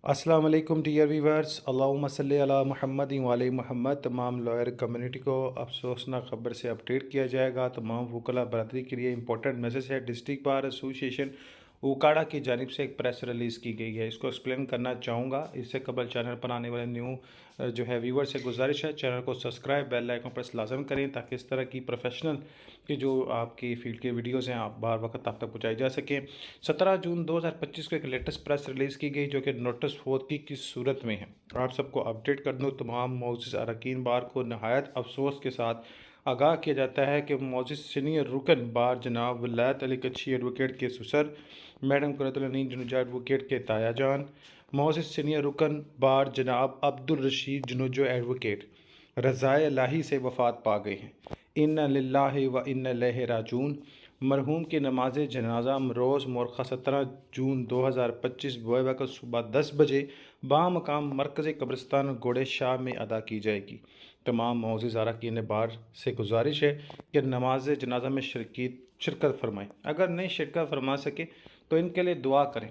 السلام علیکم dear viewers, اللہم صلی علی محمد و علی محمد۔ تمام لائر کمیونٹی کو افسوسناک خبر سے اپڈیٹ کیا جائے گا۔ تمام وکلاء برادری کے لیے امپورٹنٹ میسج ہے۔ District bar association Okara کی جانب سے ایک پریس ریلیز کی گئی ہے، اس کو ایکسپلین کرنا چاہوں گا۔ اس سے قبل چینل پر آنے والے نیو ویور سے گزارش ہے چینل کو سبسکرائب، بیل آئیکن پر لازم کریں تاکہ اس طرح کی پروفیشنل کی جو آپ کی فیلڈ کے ویڈیوز ہیں آپ بار وقت آپ تک پہنچائی جا سکیں۔ 17 جون 2025 کو ایک لیٹسٹ پریس ریلیز کی گئی جو کہ نوٹس فوتگی کی صورت میں ہے۔ آپ سب کو اپڈیٹ کر دوں، تمام معزز اراکین بار کو نہایت افسوس کے ساتھ آگاہ کیا جاتا ہے کہ معزز سینئر رکن بار جناب ولایت علی کچھی ایڈوکیٹ کے سسر، میڈم قرۃ العین جنوجہ ایڈوکیٹ کے تایا جان، معزز سینئر رکن بار جناب عبدالرشید جنوجہ ایڈوکیٹ رضائے الہی سے وفات پا گئے ہیں۔ انا للہ و انا الیہ راجعون۔ مرحوم کی نماز جنازہ روز مورخہ 17 جون 2025 وقت صبح 10 بجے بامقام مرکزی قبرستان گوڑے شاہ میں ادا کی جائے گی۔ تمام معزز اراکین بار سے گزارش ہے کہ نماز جنازہ میں شرکت فرمائیں۔ اگر نہیں شرکت فرما سکے تو ان کے لیے دعا کریں،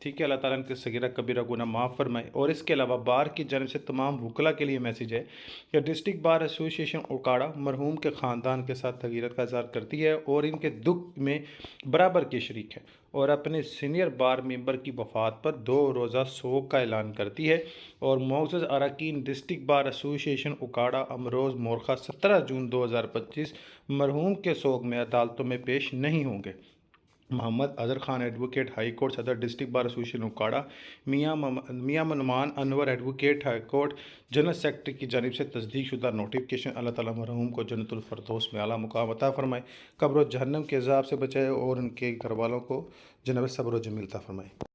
ٹھیک ہے؟ اللہ تعالیٰ ان کے صغیرہ کبیرہ گناہ معاف فرمائے۔ اور اس کے علاوہ بار کی جانب سے تمام وکلاء کے لیے میسیج ہے کہ district bar association Okara مرحوم کے خاندان کے ساتھ تغیرت کا اظہار کرتی ہے اور ان کے دکھ میں برابر کے شریک ہے، اور اپنے سینئر بار ممبر کی وفات پر 2 روزہ سوگ کا اعلان کرتی ہے۔ اور معزز اراکین district bar association Okara امروز مورخہ 17 جون 2025 مرحوم کے سوگ میں عدالتوں میں پیش نہیں ہوں گے۔ Muhammad Azhar Khan advocate high court صدر district bar association Okara, Mian منمان Anwar advocate high court general secretary کی جانب سے تصدیق شدہ نوٹیفکیشن۔ اللہ تعالیٰ مرحوم کو جنت الفردوس میں اعلیٰ مقام عطا فرمائے، قبر و جہنم کے عذاب سے بچائے اور ان کے گھر والوں کو جنت صبر و جمیل عطا فرمائے۔